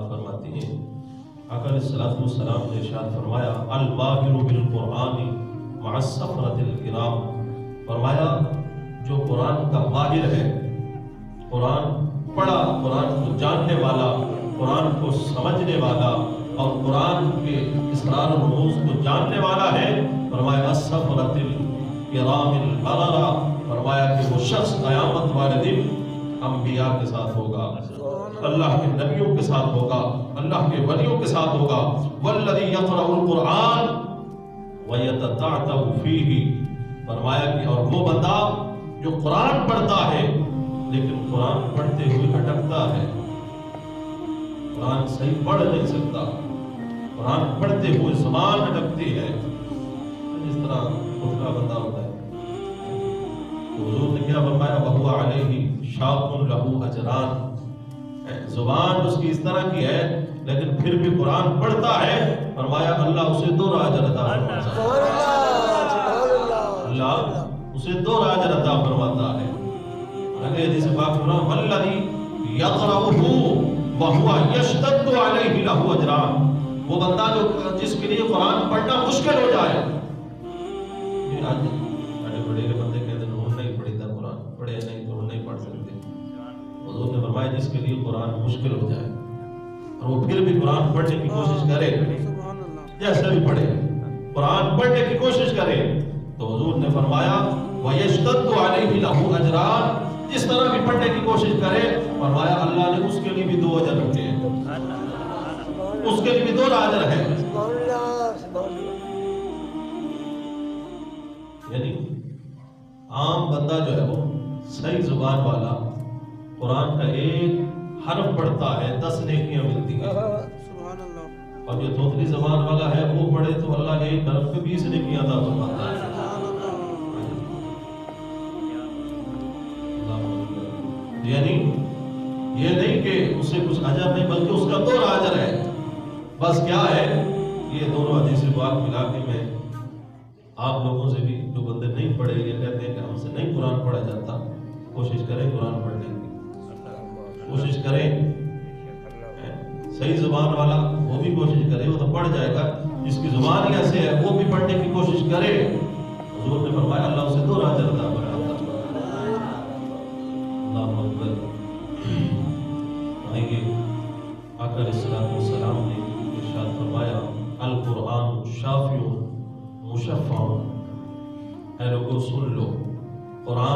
آپ فرماتی ہیں آقا علیہ الصلوۃ والسلام نے ارشاد فرمایا الباہر بالقرآن مع السفرۃ الکرام، فرمایا جو قرآن کا ماہر ہے، قرآن پڑھا، قرآن کو جاننے والا، قرآن کو سمجھنے والا اور قرآن کے اسرار و رموز کو جاننے والا ہے، فرمایا السفرۃ الکرام البررہ، فرمایا کہ وہ شخص قیامت والے دن انبیاء کے ساتھ ہوگا، اللہ کے نبیوں کے ساتھ ہوگا، اللہ کے ولیوں کے ساتھ ہوگا۔ والذی یقرأ القرآن ویتتعتع فیہ، فرمایا کہ اور وہ بندہ جو قرآن پڑھتا ہے لیکن قرآن پڑھتے ہوئے اٹکتا ہے، قرآن صحیح پڑھ نہیں سکتا، قرآن پڑھتے ہوئے زبان اٹکتی ہے، اس طرح خودکا بندہ ہوتا ہے، تو حضور نے کیا فرمایا وَهُوَ عَلَيْهِ شَاقٌ لَهُ أَجْرَانِ، زبان اس کی اس طرح کی ہے لیکن پھر بھی قرآن پڑھتا ہے، فرمایا اللہ اسے 2 اجر عطا فرماتا ہے، اللہ اسے 2 اجر عطا فرماتا ہے۔ اگلے حدیث پاک سنا والذی یقرأہ وہو یشتد علیہ لہ اجران، وہ بندہ جو جس کے لیے قرآن پڑھنا مشکل ہو جائے، آج بڑے بڑے کے بندے کہتے ہیں انہوں نے نہیں پڑھی تھا قرآن، پڑھے نہیں تو نہیں پڑھ سکتے، حضور نے فرمایا جس کے لیے قرآن مشکل ہو جائے اور وہ پھر بھی قرآن پڑھنے کی کوشش کرے، جیسے بھی پڑھے قرآن پڑھنے کی کوشش کرے، تو حضور نے فرمایا وَيَشْتَدُّ عَلَيْهِ لَهُ أَجْرَانِ، جس طرح بھی پڑھنے کی کوشش کرے، فرمایا اللہ نے اس کے لیے بھی 2 اجر رکھے ہیں، اس کے لیے بھی 2 اجر ہے۔ یعنی عام بندہ جو ہے وہ صحیح زبان والا قرآن کا ایک حرف پڑھتا ہے 10 نیکیاں ملتی ہیں، اور جو تھوتری زبان والا ہے وہ پڑھے تو اللہ ایک حرف پہ 20 نیکیاں عطا فرماتا ہے۔ یعنی یہ نہیں کہ اسے کچھ اجر نہیں بلکہ اس کا 2 اجر ہے، بس کیا ہے یہ دونوں حدیث پاک ملا کے میں آپ لوگوں سے بھی جو بندے نہیں پڑھے یہ کہتے ہیں کہ ہم سے نہیں قرآن پڑھا جاتا، کوشش کریں قرآن پڑھنے کی، کوشش کریں، صحیح زبان والا وہ بھی کوشش کرے، وہ تو پڑھ جائے گا، جس کی زبان ایسے ہے وہ بھی پڑھنے کی کوشش کرے، حضور نے فرمایا اللہ اسے 2 اجر عطا فرماتا ہے۔ اللہ اکبر۔ آقا علیہ الصلوۃ والسلام نے ارشاد فرمایا القرآن شافع مشفع، اے لوگوں سن لو، قرآن